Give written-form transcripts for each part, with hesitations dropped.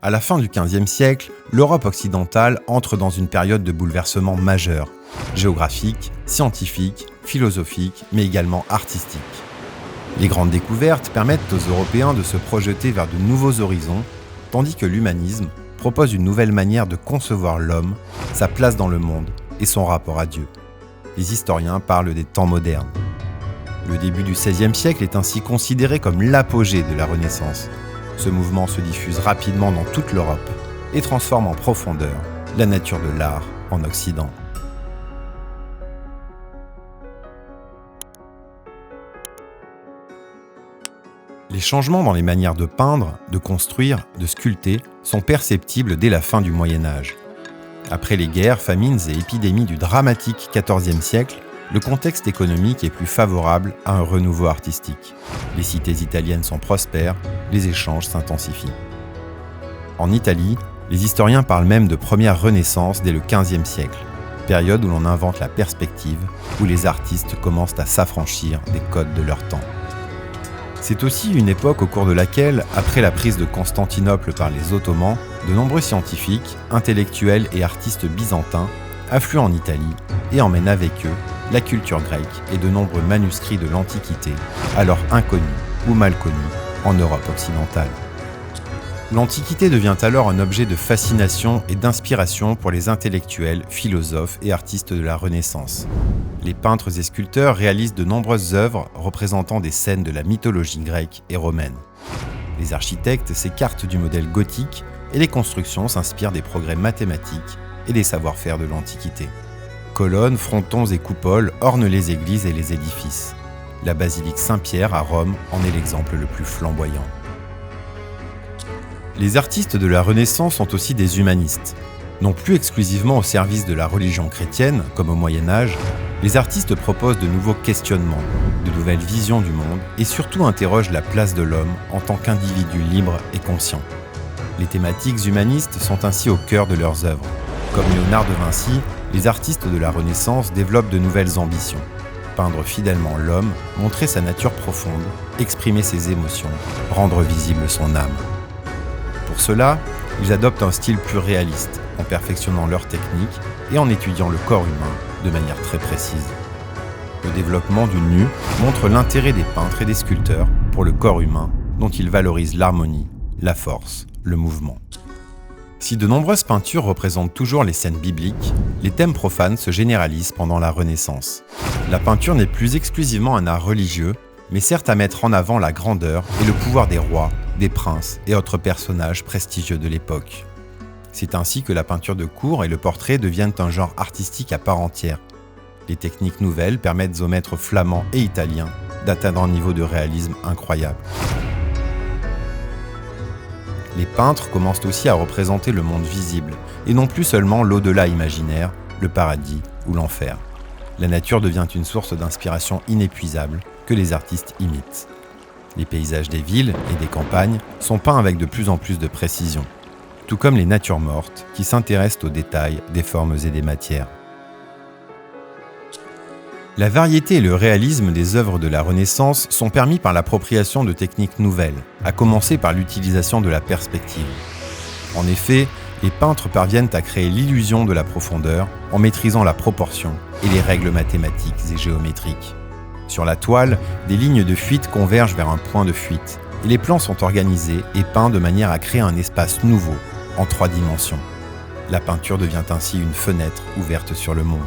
À la fin du XVe siècle, l'Europe occidentale entre dans une période de bouleversement majeur, géographique, scientifique, philosophique, mais également artistique. Les grandes découvertes permettent aux Européens de se projeter vers de nouveaux horizons, tandis que l'humanisme propose une nouvelle manière de concevoir l'homme, sa place dans le monde et son rapport à Dieu. Les historiens parlent des temps modernes. Le début du XVIe siècle est ainsi considéré comme l'apogée de la Renaissance. Ce mouvement se diffuse rapidement dans toute l'Europe et transforme en profondeur la nature de l'art en Occident. Les changements dans les manières de peindre, de construire, de sculpter sont perceptibles dès la fin du Moyen Âge. Après les guerres, famines et épidémies du dramatique XIVe siècle, le contexte économique est plus favorable à un renouveau artistique. Les cités italiennes sont prospères, les échanges s'intensifient. En Italie, les historiens parlent même de première renaissance dès le XVe siècle, période où l'on invente la perspective, où les artistes commencent à s'affranchir des codes de leur temps. C'est aussi une époque au cours de laquelle, après la prise de Constantinople par les Ottomans, de nombreux scientifiques, intellectuels et artistes byzantins affluent en Italie et emmènent avec eux la culture grecque et de nombreux manuscrits de l'Antiquité, alors inconnus ou mal connus en Europe occidentale. L'Antiquité devient alors un objet de fascination et d'inspiration pour les intellectuels, philosophes et artistes de la Renaissance. Les peintres et sculpteurs réalisent de nombreuses œuvres représentant des scènes de la mythologie grecque et romaine. Les architectes s'écartent du modèle gothique et les constructions s'inspirent des progrès mathématiques et des savoir-faire de l'Antiquité. Colonnes, frontons et coupoles ornent les églises et les édifices. La basilique Saint-Pierre à Rome en est l'exemple le plus flamboyant. Les artistes de la Renaissance sont aussi des humanistes. Non plus exclusivement au service de la religion chrétienne, comme au Moyen-Âge, les artistes proposent de nouveaux questionnements, de nouvelles visions du monde et surtout interrogent la place de l'homme en tant qu'individu libre et conscient. Les thématiques humanistes sont ainsi au cœur de leurs œuvres. Comme Léonard de Vinci, les artistes de la Renaissance développent de nouvelles ambitions. Peindre fidèlement l'homme, montrer sa nature profonde, exprimer ses émotions, rendre visible son âme. Pour cela, ils adoptent un style plus réaliste, en perfectionnant leur technique et en étudiant le corps humain de manière très précise. Le développement du nu montre l'intérêt des peintres et des sculpteurs pour le corps humain, dont ils valorisent l'harmonie, la force, le mouvement. Si de nombreuses peintures représentent toujours les scènes bibliques, les thèmes profanes se généralisent pendant la Renaissance. La peinture n'est plus exclusivement un art religieux, mais sert à mettre en avant la grandeur et le pouvoir des rois, des princes et autres personnages prestigieux de l'époque. C'est ainsi que la peinture de cour et le portrait deviennent un genre artistique à part entière. Les techniques nouvelles permettent aux maîtres flamands et italiens d'atteindre un niveau de réalisme incroyable. Les peintres commencent aussi à représenter le monde visible, et non plus seulement l'au-delà imaginaire, le paradis ou l'enfer. La nature devient une source d'inspiration inépuisable que les artistes imitent. Les paysages des villes et des campagnes sont peints avec de plus en plus de précision, tout comme les natures mortes qui s'intéressent aux détails des formes et des matières. La variété et le réalisme des œuvres de la Renaissance sont permis par l'appropriation de techniques nouvelles, à commencer par l'utilisation de la perspective. En effet, les peintres parviennent à créer l'illusion de la profondeur en maîtrisant la proportion et les règles mathématiques et géométriques. Sur la toile, des lignes de fuite convergent vers un point de fuite, et les plans sont organisés et peints de manière à créer un espace nouveau, en 3 dimensions. La peinture devient ainsi une fenêtre ouverte sur le monde.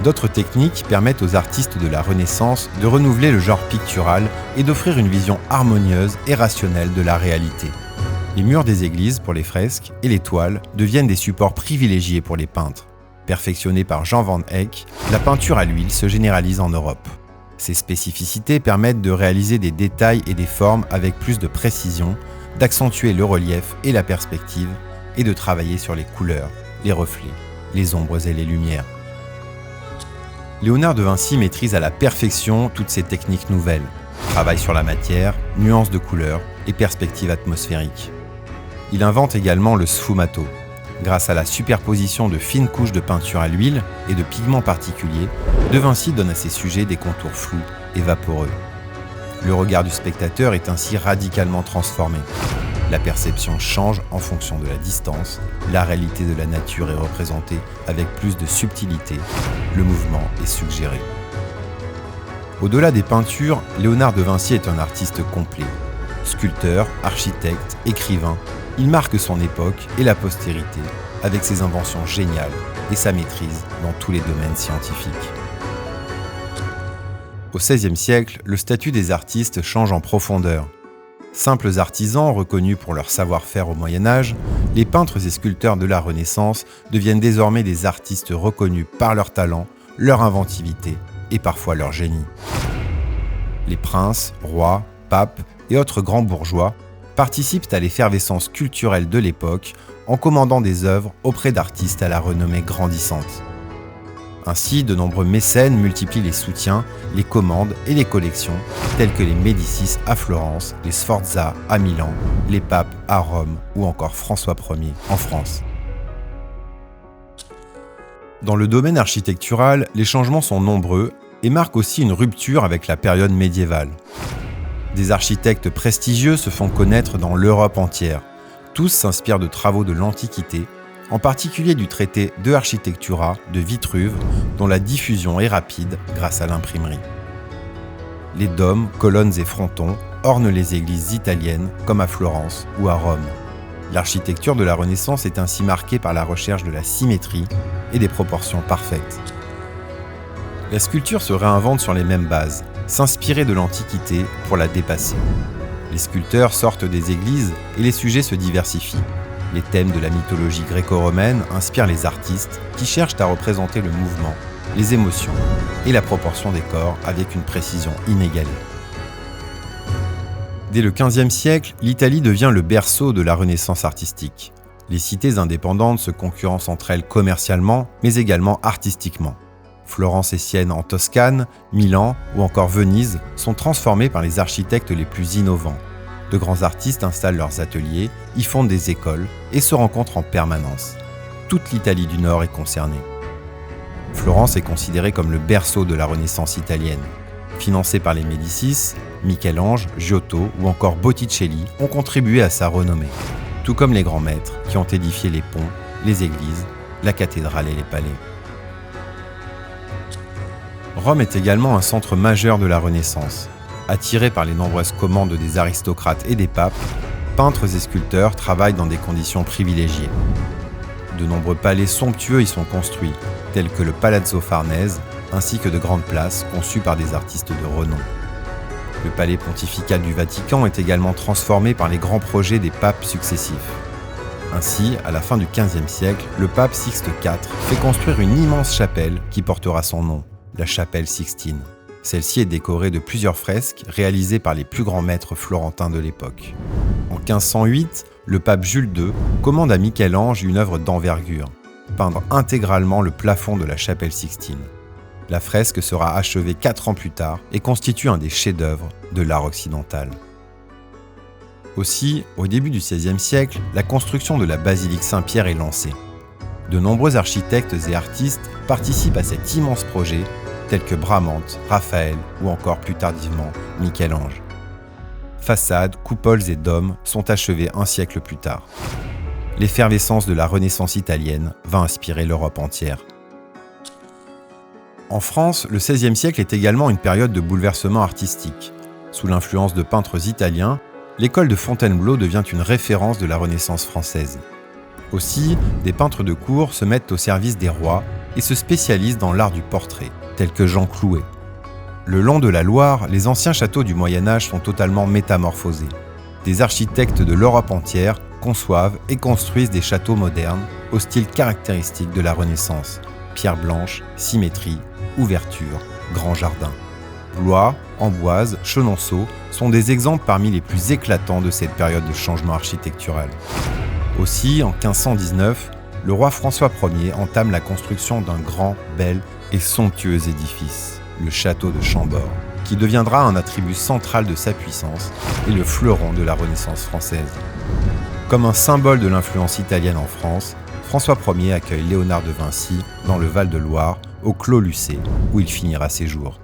D'autres techniques permettent aux artistes de la Renaissance de renouveler le genre pictural et d'offrir une vision harmonieuse et rationnelle de la réalité. Les murs des églises pour les fresques et les toiles deviennent des supports privilégiés pour les peintres. Perfectionnée par Jan van Eyck, la peinture à l'huile se généralise en Europe. Ces spécificités permettent de réaliser des détails et des formes avec plus de précision, d'accentuer le relief et la perspective, et de travailler sur les couleurs, les reflets, les ombres et les lumières. Léonard de Vinci maîtrise à la perfection toutes ces techniques nouvelles, travaille sur la matière, nuances de couleurs et perspectives atmosphériques. Il invente également le sfumato. Grâce à la superposition de fines couches de peinture à l'huile et de pigments particuliers, de Vinci donne à ses sujets des contours flous et vaporeux. Le regard du spectateur est ainsi radicalement transformé. La perception change en fonction de la distance, la réalité de la nature est représentée avec plus de subtilité, le mouvement est suggéré. Au-delà des peintures, Léonard de Vinci est un artiste complet. Sculpteur, architecte, écrivain, il marque son époque et la postérité avec ses inventions géniales et sa maîtrise dans tous les domaines scientifiques. Au XVIe siècle, le statut des artistes change en profondeur. Simples artisans reconnus pour leur savoir-faire au Moyen-Âge, les peintres et sculpteurs de la Renaissance deviennent désormais des artistes reconnus par leur talent, leur inventivité et parfois leur génie. Les princes, rois, papes et autres grands bourgeois participent à l'effervescence culturelle de l'époque en commandant des œuvres auprès d'artistes à la renommée grandissante. Ainsi, de nombreux mécènes multiplient les soutiens, les commandes et les collections, tels que les Médicis à Florence, les Sforza à Milan, les papes à Rome ou encore François Ier en France. Dans le domaine architectural, les changements sont nombreux et marquent aussi une rupture avec la période médiévale. Des architectes prestigieux se font connaître dans l'Europe entière. Tous s'inspirent de travaux de l'Antiquité, en particulier du traité De Architectura de Vitruve, dont la diffusion est rapide grâce à l'imprimerie. Les dômes, colonnes et frontons ornent les églises italiennes comme à Florence ou à Rome. L'architecture de la Renaissance est ainsi marquée par la recherche de la symétrie et des proportions parfaites. La sculpture se réinvente sur les mêmes bases, s'inspirer de l'Antiquité pour la dépasser. Les sculpteurs sortent des églises et les sujets se diversifient. Les thèmes de la mythologie gréco-romaine inspirent les artistes qui cherchent à représenter le mouvement, les émotions et la proportion des corps avec une précision inégalée. Dès le XVe siècle, l'Italie devient le berceau de la Renaissance artistique. Les cités indépendantes se concurrencent entre elles commercialement, mais également artistiquement. Florence et Sienne en Toscane, Milan ou encore Venise sont transformées par les architectes les plus innovants. De grands artistes installent leurs ateliers, y fondent des écoles et se rencontrent en permanence. Toute l'Italie du Nord est concernée. Florence est considérée comme le berceau de la Renaissance italienne. Financée par les Médicis, Michel-Ange, Giotto ou encore Botticelli ont contribué à sa renommée, tout comme les grands maîtres qui ont édifié les ponts, les églises, la cathédrale et les palais. Rome est également un centre majeur de la Renaissance. Attirés par les nombreuses commandes des aristocrates et des papes, peintres et sculpteurs travaillent dans des conditions privilégiées. De nombreux palais somptueux y sont construits, tels que le Palazzo Farnese, ainsi que de grandes places conçues par des artistes de renom. Le palais pontifical du Vatican est également transformé par les grands projets des papes successifs. Ainsi, à la fin du XVe siècle, le pape Sixte IV fait construire une immense chapelle qui portera son nom, la chapelle Sixtine. Celle-ci est décorée de plusieurs fresques réalisées par les plus grands maîtres florentins de l'époque. En 1508, le pape Jules II commande à Michel-Ange une œuvre d'envergure, peindre intégralement le plafond de la chapelle Sixtine. La fresque sera achevée 4 ans plus tard et constitue un des chefs-d'œuvre de l'art occidental. Aussi, au début du XVIe siècle, la construction de la basilique Saint-Pierre est lancée. De nombreux architectes et artistes participent à cet immense projet, tels que Bramante, Raphaël ou encore plus tardivement Michel-Ange. Façades, coupoles et dômes sont achevés un siècle plus tard. L'effervescence de la Renaissance italienne va inspirer l'Europe entière. En France, le XVIe siècle est également une période de bouleversement artistique. Sous l'influence de peintres italiens, l'école de Fontainebleau devient une référence de la Renaissance française. Aussi, des peintres de cour se mettent au service des rois et se spécialisent dans l'art du portrait, tels que Jean Clouet. Le long de la Loire, les anciens châteaux du Moyen-Âge sont totalement métamorphosés. Des architectes de l'Europe entière conçoivent et construisent des châteaux modernes au style caractéristique de la Renaissance. Pierre blanche, symétrie, ouverture, grand jardin. Blois, Amboise, Chenonceau sont des exemples parmi les plus éclatants de cette période de changement architectural. Aussi, en 1519, le roi François Ier entame la construction d'un grand, bel et somptueux édifice, le château de Chambord, qui deviendra un attribut central de sa puissance et le fleuron de la Renaissance française. Comme un symbole de l'influence italienne en France, François Ier accueille Léonard de Vinci dans le Val-de-Loire, au Clos Lucé, où il finira ses jours.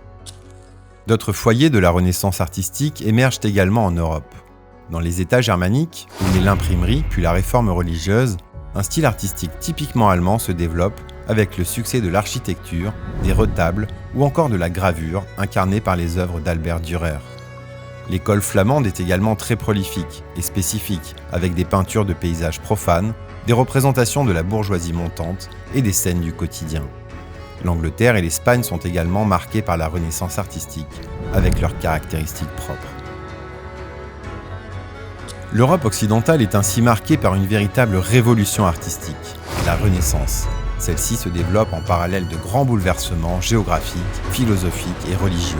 D'autres foyers de la Renaissance artistique émergent également en Europe. Dans les États germaniques, où naît l'imprimerie puis la réforme religieuse, un style artistique typiquement allemand se développe avec le succès de l'architecture, des retables ou encore de la gravure incarnée par les œuvres d'Albert Dürer. L'école flamande est également très prolifique et spécifique, avec des peintures de paysages profanes, des représentations de la bourgeoisie montante et des scènes du quotidien. L'Angleterre et l'Espagne sont également marquées par la Renaissance artistique, avec leurs caractéristiques propres. L'Europe occidentale est ainsi marquée par une véritable révolution artistique, la Renaissance. Celle-ci se développe en parallèle de grands bouleversements géographiques, philosophiques et religieux.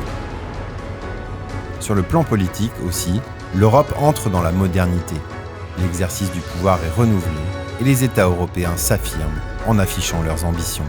Sur le plan politique aussi, l'Europe entre dans la modernité. L'exercice du pouvoir est renouvelé et les États européens s'affirment en affichant leurs ambitions.